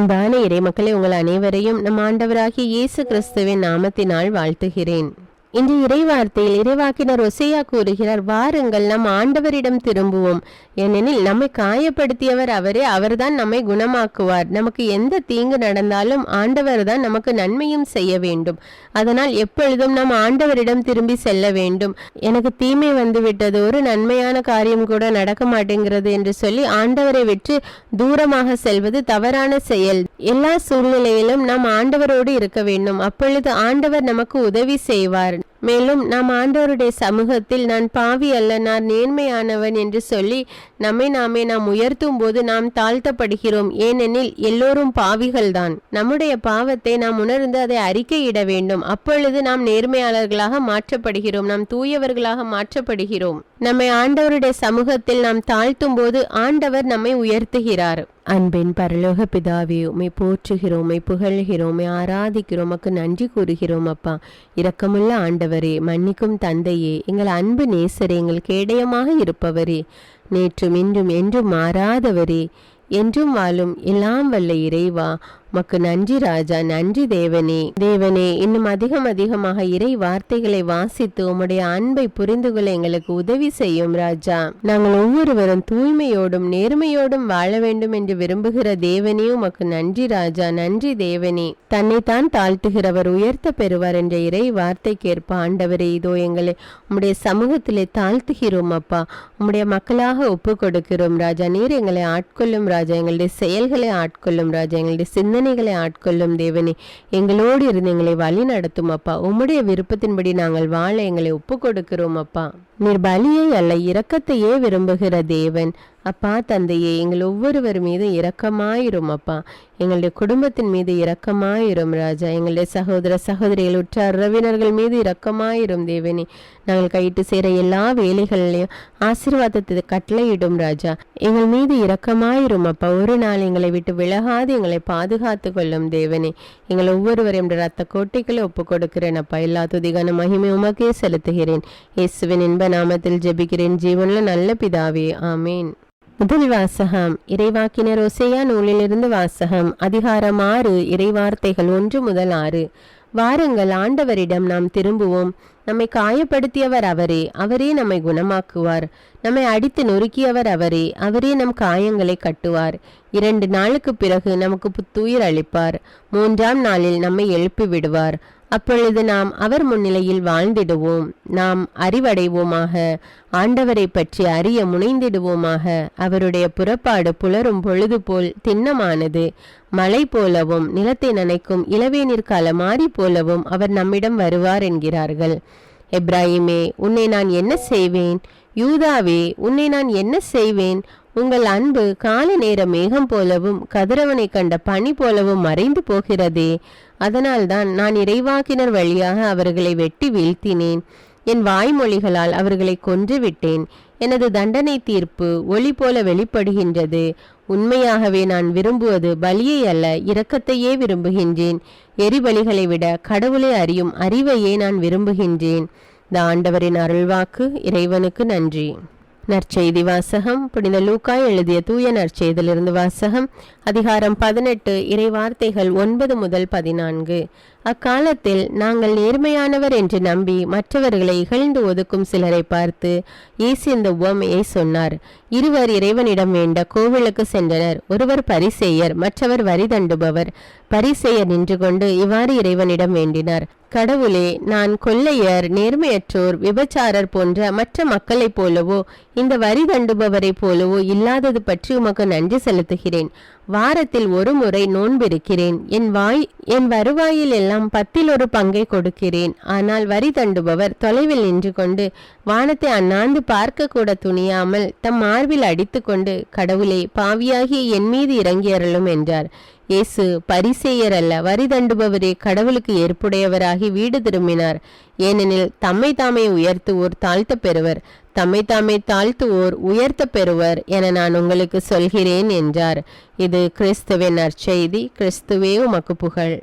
அன்பான இறைமக்களை, உங்கள் அனைவரையும் நம் ஆண்டவராகிய இயேசு கிறிஸ்துவின் நாமத்தினால் வாழ்த்துகிறேன். இன்று இறைவார்த்தையில் இறைவாக்கினர் ஒசேயா கூறுகிறார், வாருங்கள் நம் ஆண்டவரிடம் திரும்புவோம், ஏனெனில் நம்மை காயப்படுத்தியவர் அவரே, அவர்தான் நம்மை குணமாக்குவார். நமக்கு எந்த தீங்கு நடந்தாலும் ஆண்டவர் தான் நமக்கு நன்மையும் செய்ய வேண்டும். அதனால் எப்பொழுதும் நம் ஆண்டவரிடம் திரும்பி செல்ல வேண்டும். எனக்கு தீமை வந்துவிட்டது, ஒரு நன்மையான காரியம் கூட நடக்க மாட்டேங்கிறது என்று சொல்லி ஆண்டவரை விட்டு தூரமாக செல்வது தவறான செயல். எல்லா சூழ்நிலையிலும் நாம் ஆண்டவரோடு இருக்க வேண்டும். அப்பொழுது ஆண்டவர் நமக்கு உதவி செய்வார். மேலும் நாம் ஆண்டவருடைய சமூகத்தில் நான் பாவி அல்ல, நான் நேர்மையானவன் என்று சொல்லி நம்மை நாம் உயர்த்தும் போது நாம் தாழ்த்தப்படுகிறோம். ஏனெனில் எல்லோரும் பாவிகள் தான். நம்முடைய பாவத்தை நாம் உணர்ந்து அதை அறிக்கையிட வேண்டும். அப்பொழுது நாம் நேர்மையாளர்களாக மாற்றப்படுகிறோம், நாம் தூயவர்களாக மாற்றப்படுகிறோம். நம்மை ஆண்டவருடைய சமூகத்தில் நாம் தாழ்த்தும் போது ஆண்டவர் நம்மை உயர்த்துகிறார். அன்பின் பரலோக பிதாவே, உம்மை போற்றுகிறோம், உம்மை புகழ்கிறோம், உம்மை ஆராதிக்கிறோம், உமக்கு நன்றி கூறுகிறோம். அப்பா, இரக்கமுள்ள ஆண்டவரே, மன்னிக்கும் தந்தையே, எங்கள் அன்பு நேசரே, எங்கள் கேடயமாக இருப்பவரே, நேற்றும் இன்றும் என்றும் மாறாதவரே, என்றும் வாழும் எல்லாம் வல்ல இறைவா, உமக்கு நன்றி ராஜா, நன்றி தேவனே. இன்னும் அதிகமாக இறை வார்த்தைகளை வாசித்து உம்முடைய அன்பை புரிந்து கொள்ள எங்களுக்கு உதவி செய்யும் ராஜா. நாங்கள் ஒவ்வொருவரும் தூய்மையோடும் நேர்மையோடும் வாழ வேண்டும் என்று விரும்புகிற தேவனே, உமக்கு நன்றி ராஜா, நன்றி தேவனே. தன்னைத்தான் தாழ்த்துகிறவர் உயர்த்த பெறுவார் என்ற இறை வார்த்தைக்கேற்ப ஆண்டவரே, இதோ எங்களை உம்முடைய சமூகத்திலே தாழ்த்துகிறோம் அப்பா. உம்முடைய மக்களாக ஒப்பு கொடுக்கிறோம் ராஜா. நீர் எங்களை ஆட்கொள்ளும் ராஜா, எங்களுடைய செயல்களை ஆட்கொள்ளும் ராஜா, எங்களுடைய சிந்தனைகளை ஆட்கொள்ளும் தேவனே. எங்களோடு இருந்து எங்களை வழி நடத்தும் அப்பா. உம்முடைய விருப்பத்தின்படி நாங்கள் வாழ எங்களை ஒப்பு கொடுக்கிறோம் அப்பா. நீர் பலியை அல்ல, இரக்கத்தையே விரும்புகிற தேவன் அப்பா. தந்தையே, எங்கள் ஒவ்வொருவர் மீது இரக்கமாயிரும் அப்பா. எங்களுடைய குடும்பத்தின் மீது இரக்கமாயிரும் ராஜா. எங்களுடைய சகோதர சகோதரிகள், உற்றார் உறவினர்கள் மீது இரக்கமாயிரும் தேவனே. நாங்கள் கைட்டு சேர எல்லா வேலைகளிலையும் ஆசீர்வாதத்தை கட்டளையிடும் ராஜா. எங்கள் மீது இரக்கமாயிரும் அப்பா. ஒரு நாள் எங்களை விட்டு விலகாது எங்களை பாதுகாத்து கொள்ளும் தேவனே. எங்கள் ஒவ்வொருவரையும் ரத்த கோட்டைகளை ஒப்பு கொடுக்கிறேன் அப்பா. எல்லா துதிகான மகிமை உமக்கே செலுத்துகிறேன். இயேசுவின் இன்ப நாமத்தில் ஜெபிக்கிறேன், ஜீவனுள்ள நல்ல பிதாவே, ஆமேன். முதல் வாசகம் இறைவாக்கினர் ஒசேயா நூலிலிருந்து வாசகம். அதிகாரம் 6, இறைவார்த்தைகள் 1 முதல் 6. வாருங்கள் ஆண்டவரிடம் நாம் திரும்புவோம். நம்மை காயப்படுத்தியவர் அவரே, அவரே நம்மை குணமாக்குவார். நம்மை அடித்து நொறுக்கியவர் அவரே, அவரே நம் காயங்களை கட்டுவார். 2 நாளுக்கு பிறகு நமக்கு புத்துயிர் அளிப்பார். 3ஆம் நாளில் நம்மை எழுப்பி விடுவார். அப்பொழுது நாம் அவர் முன்னிலையில் வாழ்ந்திடுவோம். நாம் அறிவடைவோமாக, ஆண்டவரை பற்றி அறிய முனைந்திடுவோமாக. அவருடைய புறப்பாடு புலரும் பொழுது போல் திண்ணமானது. மழை போலவும் நிலத்தை நனைக்கும் இளவேநீர் கால மாறி போலவும் அவர் நம்மிடம் வருவார் என்கிறார்கள். எப்ராஹிமே, உன்னை நான் என்ன செய்வேன்? யூதாவே, உன்னை நான் என்ன செய்வேன்? உங்கள் அன்பு கால நேர மேகம் போலவும் கதிரவனை கண்ட பனி போலவும் மறைந்து போகிறதே. அதனால்தான் நான் இறைவாக்கினர் வழியாக அவர்களை வெட்டி வீழ்த்தினேன். என் வாய்மொழிகளால் அவர்களை கொன்று விட்டேன். எனது தண்டனை தீர்ப்பு ஒளி போல வெளிப்படுகின்றது. உண்மையாகவே நான் விரும்புவது பலியை அல்ல, இரக்கத்தையே விரும்புகின்றேன். எரிபலிகளை விட கடவுளை அறியும் அறிவையே நான் விரும்புகின்றேன். இந்த ஆண்டவரின் அருள்வாக்கு. இறைவனுக்கு நன்றி. நற்செய்தி வாசகம். புனித லூக்கா எழுதிய தூய நற்செய்தியிலிருந்து வாசகம். அதிகாரம் 18, இறைவார்த்தைகள் 9 முதல் 14. அக்காலத்தில் நாங்கள் நேர்மையானவர் என்று நம்பி மற்றவர்களை இகழ்ந்து ஒதுக்கும் சிலரை பார்த்து இயேசு இந்த உவமையை சொன்னார். இருவர் இறைவனிடம் வேண்ட கோவிலுக்கு சென்றனர். ஒருவர் பரிசேயர், மற்றவர் வரி தண்டுபவர். பரிசேயர் நின்று கொண்டு இவ்வாறு இறைவனிடம் வேண்டினார். கடவுளே, நான் கொள்ளையர், நேர்மையற்றோர், விபச்சாரர் போன்ற மற்ற மக்களைப் போலவோ இந்த வரி தண்டுபவரை போலவோ இல்லாதது பற்றி உமக்கு நன்றி செலுத்துகிறேன். வாரத்தில் ஒரு முறை நோன்பிருக்கிறேன். என் வருவாயில் எல்லாம் 10 பங்கை கொடுக்கிறேன். ஆனால் வரி தண்டுபவர் தொலைவில் நின்று கொண்டு வானத்தை அண்ணாந்து பார்க்க கூட துணியாமல் தம் மார்பில் அடித்து கொண்டு, கடவுளே, பாவியாகிய என் மீது இறங்கி அருளும் என்றார். இயேசு பரிசேயர் அல்ல, வரி தண்டுபவரே கடவுளுக்கு ஏற்புடையவராகி வீடு திரும்பினார். ஏனெனில் தம்மை தாமே உயர்த்துவோர் தாழ்த்த பெறுவர், தம்மை தாமே தாழ்த்துவோர் உயர்த்த பெறுவர் என நான் உங்களுக்கு சொல்கிறேன் என்றார். இது கிறிஸ்துவின் நற்செய்தி. கிறிஸ்துவே உமக்கு புகழ்.